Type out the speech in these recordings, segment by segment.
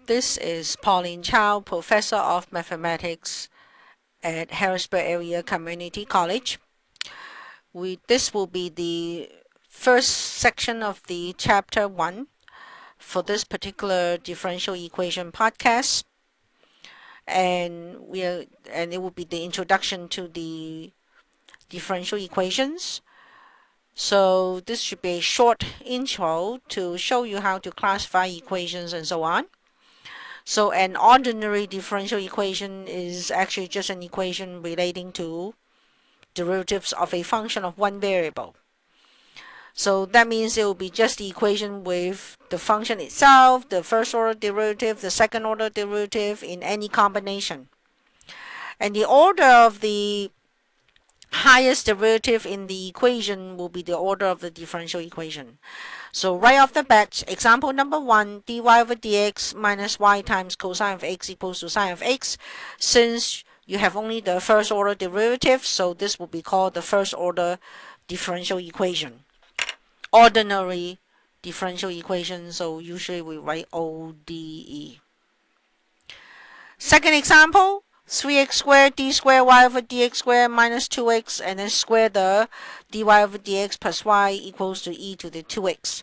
This is Pauline Chow, Professor of Mathematics at Harrisburg Area Community College. This will be the first section of the chapter 1 for this particular differential equation podcast, and it will be the introduction to the differential equations. So this should be a short intro to show you how to classify equations and so on. So an ordinary differential equation is actually just an equation relating to derivatives of a function of one variable. So that means it will be just the equation with the function itself, the first order derivative, the second order derivative in any combination. And the order of the highest derivative in the equation will be the order of the differential equation. So right off the bat, example number 1, dy over dx minus y times cosine of x equals to sine of x. Since you have only the first order derivative, so this will be called the first order differential equation. Ordinary differential equation, so usually we write ODE. Second example, 3x squared d squared y over dx squared minus 2x, and then square the dy over dx plus y equals to e to the 2x.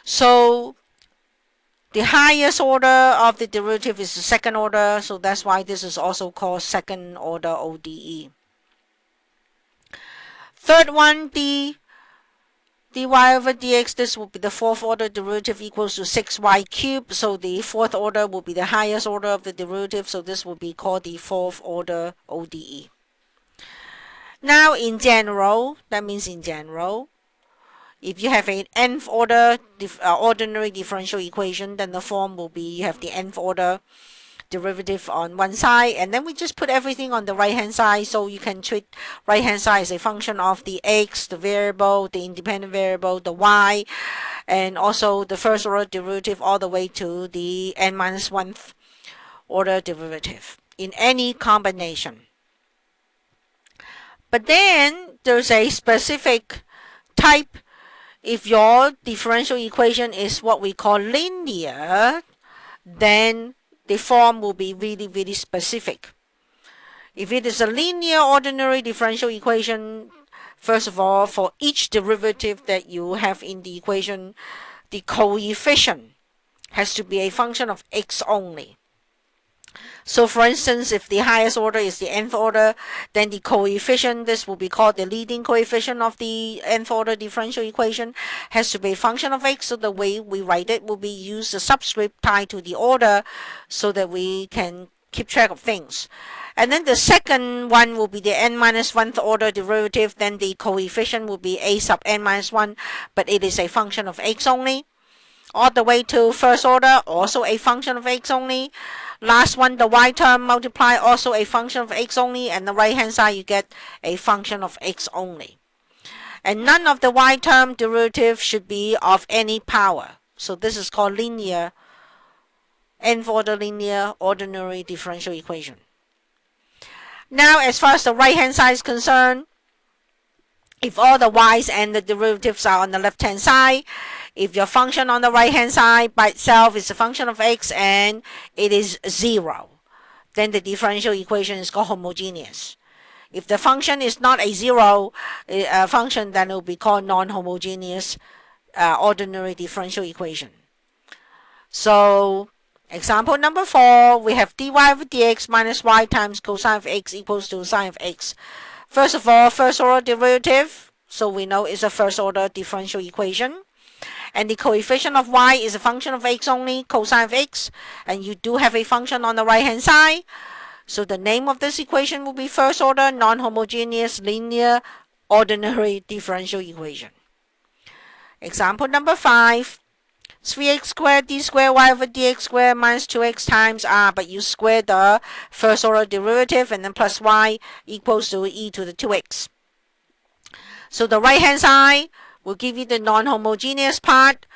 So the highest order of the derivative is the second order, so that's why this is also called second order ODE. Third one, dy over dx, this will be the fourth order derivative equals to 6y cubed. So the fourth order will be the highest order of the derivative, so this will be called the fourth order ODE. Now in general, that means in general, if you have an nth order ordinary differential equation, then the form will be you have the nth order derivative on one side, and then we just put everything on the right hand side, so you can treat right hand side as a function of the x, the variable, the independent variable, the y, and also the first order derivative all the way to the n-1th order derivative in any combination. But then there's a specific type. If your differential equation is what we call linear, then the form will be really specific. If it is a linear ordinary differential equation, first of all, for each derivative that you have in the equation, the coefficient has to be a function of x only. So for instance, if the highest order is the nth order, then the coefficient, this will be called the leading coefficient of the nth order differential equation, has to be a function of x. So the way we write it will be use the subscript tied to the order so that we can keep track of things. And then the second one will be the n-1th order derivative, then the coefficient will be a sub n-1, but it is a function of x only. All the way to first order, also a function of x only. Last one, the y term multiply, also a function of x only, and the right hand side you get a function of x only. And none of the y term derivative should be of any power. So this is called linear, nth order linear ordinary differential equation. Now as far as the right hand side is concerned, if all the y's and the derivatives are on the left hand side, if your function on the right hand side by itself is a function of x and it is 0, then the differential equation is called homogeneous. If the function is not a 0 function, then it will be called non-homogeneous ordinary differential equation. So example number 4, we have dy over dx minus y times cosine of x equals to sine of x. First of all, first order derivative, so we know it's a first order differential equation. And the coefficient of y is a function of x only, cosine of x, and you do have a function on the right hand side. So the name of this equation will be first order non-homogeneous linear ordinary differential equation. Example number 5, 3x squared d squared y over dx squared minus 2x times but you square the first order derivative and then plus y equals to e to the 2x. So the right hand side will give you the non-homogeneous part.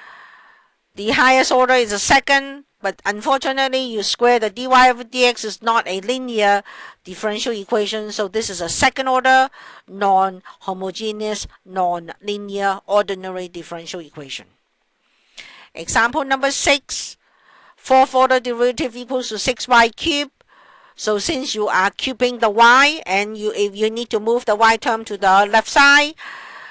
The highest order is the second, but unfortunately you square the dy over dx is not a linear differential equation, so this is a second order non-homogeneous non-linear ordinary differential equation. Example number 6, Fourth order derivative equals to 6y cubed. So since you are cubing the y, and if you need to move the y term to the left side,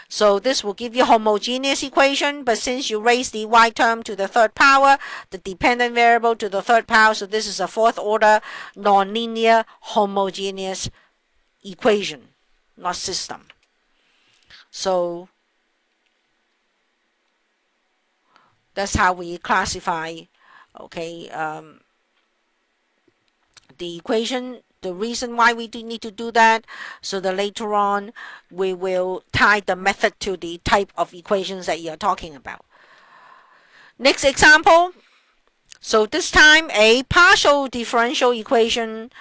so this will give you homogeneous equation. But since you raise the y term to the third power, the dependent variable to the third power, so this is a fourth order nonlinear homogeneous equation, not system. So that's how we classify, okay, the equation. The reason why we do need to do that, so that later on we will tie the method to the type of equations that you're talking about. Next example. So this time a partial differential equation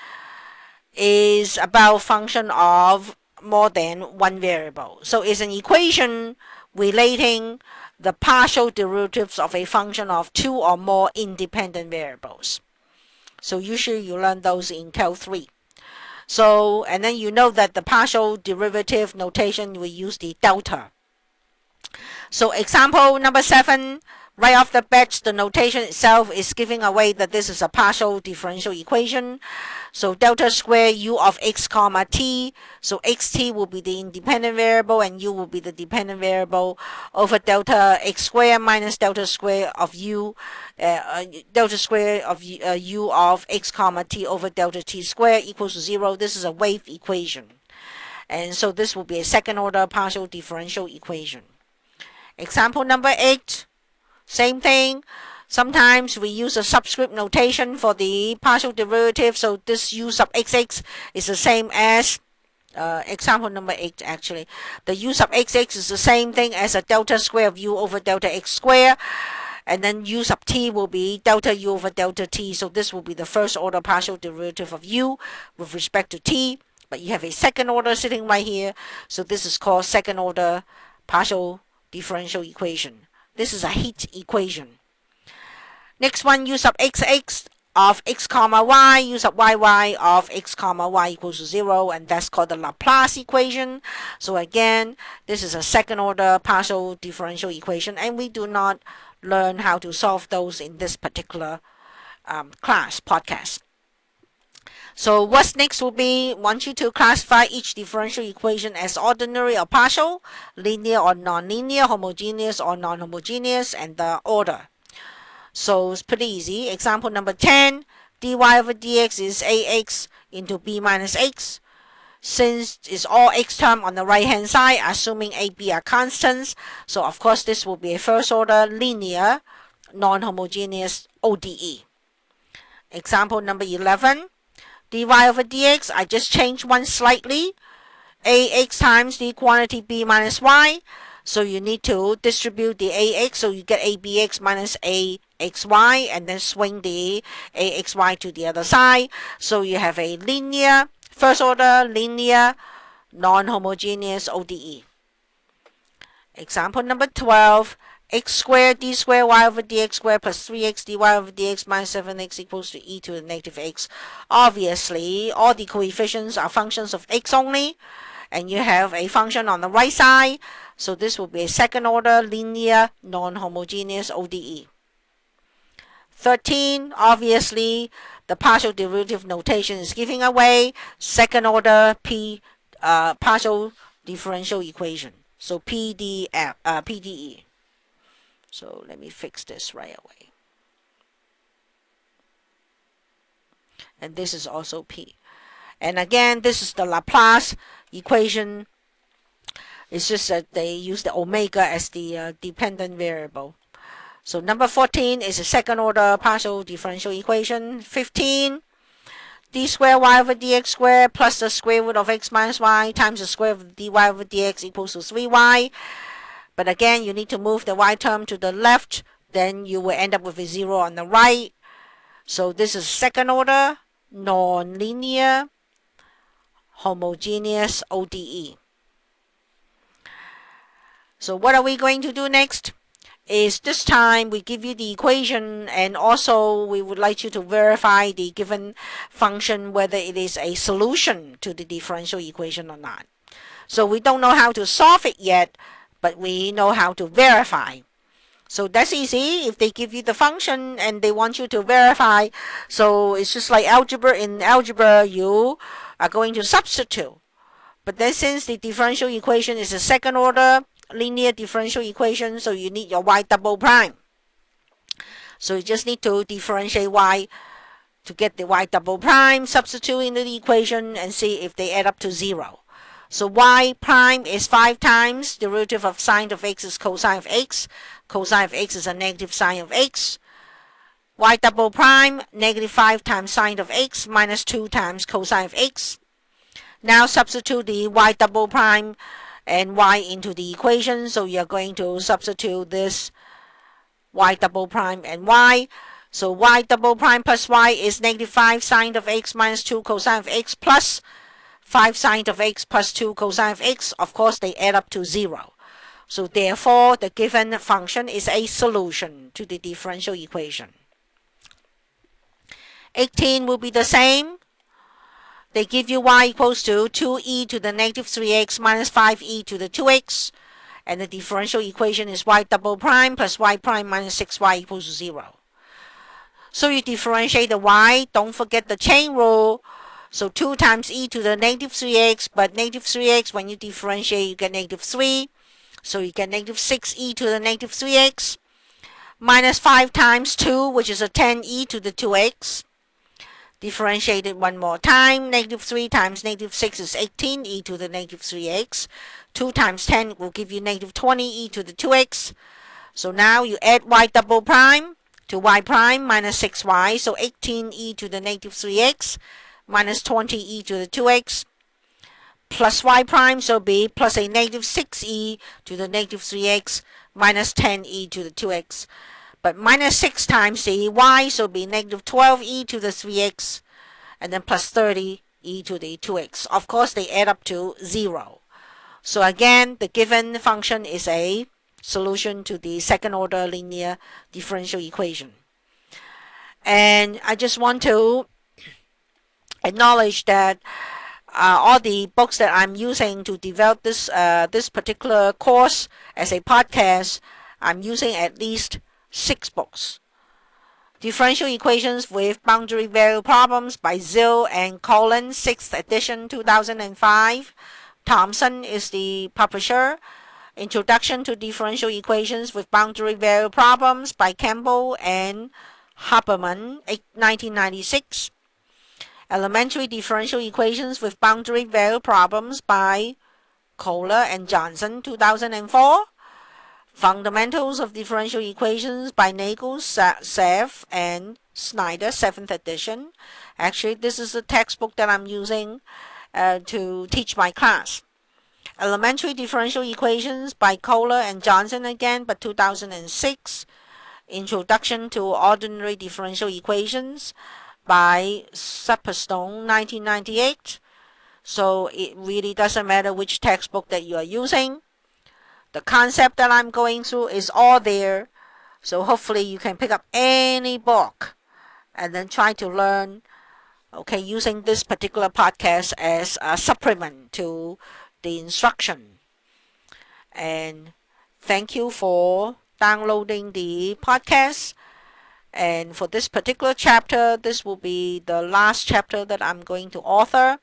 is about function of more than one variable. So it's an equation relating the partial derivatives of a function of two or more independent variables. So usually you learn those in Cal 3. So, and then you know that the partial derivative notation, we use the delta. So example number 7, right off the bat, the notation itself is giving away that this is a partial differential equation. So delta square u of x comma t. So xt will be the independent variable and u will be the dependent variable over delta x square minus delta square of u, delta square of u of x comma t over delta t square equals to 0. This is a wave equation. And so this will be a second order partial differential equation. Example number 8, same thing. Sometimes we use a subscript notation for the partial derivative. So this u sub xx is the same as, example number 8 actually. The u sub xx is the same thing as a delta square of u over delta x square. And then u sub t will be delta u over delta t. So this will be the first order partial derivative of u with respect to t. But you have a second order sitting right here. So this is called second order partial differential equation. This is a heat equation. Next one, u sub xx of x comma y, u sub yy of x comma y equals to 0, and that's called the Laplace equation. So again, this is a second order partial differential equation, and we do not learn how to solve those in this particular podcast. So what's next will be, want you to classify each differential equation as ordinary or partial, linear or nonlinear, homogeneous or non-homogeneous, and the order. So it's pretty easy. Example number 10, dy over dx is ax into b minus x. Since it's all x term on the right hand side, assuming a, b are constants, so of course this will be a first order linear non-homogeneous ODE. Example number 11, dy over dx, I just changed one slightly. Ax times the quantity b minus y. So you need to distribute the ax, so you get abx minus axy, and then swing the axy to the other side. So you have a linear, first order linear, non-homogeneous ODE. Example number 12, x squared d squared y over dx squared plus 3x dy over dx minus 7x equals to e to the negative x. Obviously, all the coefficients are functions of x only, and you have a function on the right side. So this will be a second order linear non-homogeneous ODE. 13, obviously, the partial derivative notation is giving away second-order partial differential equation. So PDE. So let me fix this right away. And this is also P. And again, this is the Laplace equation. It's just that they use the omega as the dependent variable. So number 14 is a second order partial differential equation. 15, d squared y over dx squared plus the square root of x minus y times the square of dy over dx equals to 3y. But again, you need to move the y term to the left, then you will end up with a 0 on the right. So this is second order non-linear homogeneous ODE. So what are we going to do next? Is this time we give you the equation, and also we would like you to verify the given function whether it is a solution to the differential equation or not. So we don't know how to solve it yet, but we know how to verify. So that's easy. If they give you the function and they want you to verify, so it's just like algebra. In algebra, you are going to substitute. But then since the differential equation is a second order linear differential equation, so you need your y double prime. So you just need to differentiate y to get the y double prime, substitute into the equation and see if they add up to 0. So y prime is 5 times derivative of sine of x is cosine of x. Cosine of x is a negative sine of x. Y double prime, negative 5 times sine of x minus 2 times cosine of x. Now substitute the y double prime and y into the equation. So you're going to substitute this y double prime and y. So y double prime plus y is negative 5 sine of x minus 2 cosine of x plus 5 sine of x plus 2 cosine of x. Of course, they add up to 0. So therefore, the given function is a solution to the differential equation. 18 will be the same. They give you y equals to 2e to the negative 3x minus 5e to the 2x. And the differential equation is y double prime plus y prime minus 6y equals to 0. So you differentiate the y. Don't forget the chain rule. So 2 times e to the negative 3x, but negative 3x, when you differentiate, you get negative 3. So you get negative 6e to the negative 3x, minus 5 times 2, which is a 10e to the 2x. Differentiate it one more time. Negative 3 times negative 6 is 18e to the negative 3x. 2 times 10 will give you negative 20e to the 2x. So now you add y double prime to y prime minus 6y. So 18e to the negative 3x minus 20e to the 2x plus y prime, so be plus a negative 6e to the negative 3x minus 10e to the 2x. But minus 6 times the y, so be negative 12e to the 3x and then plus 30e to the 2x. Of course, they add up to 0. So again, the given function is a solution to the second order linear differential equation. And I just want to acknowledge that all the books that I'm using to develop this particular course as a podcast, I'm using at least 6 books. Differential Equations with Boundary Value Problems by Zill and Colin, 6th edition, 2005. Thomson is the publisher. Introduction to Differential Equations with Boundary Value Problems by Campbell and Haberman, 1996. Elementary Differential Equations with Boundary Value Problems by Kohler and Johnson, 2004. Fundamentals of Differential Equations by Nagel, Sev, and Snyder, 7th edition. Actually, this is the textbook that I'm using to teach my class. Elementary Differential Equations by Kohler and Johnson again, but 2006. Introduction to Ordinary Differential Equations by Supperstone, 1998. So it really doesn't matter which textbook that you are using. The concept that I'm going through is all there. So hopefully you can pick up any book and then try to learn, okay, using this particular podcast as a supplement to the instruction. And thank you for downloading the podcast. And for this particular chapter, this will be the last chapter that I'm going to author.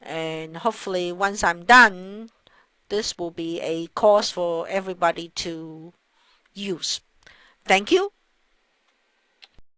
And hopefully once I'm done, this will be a course for everybody to use. Thank you.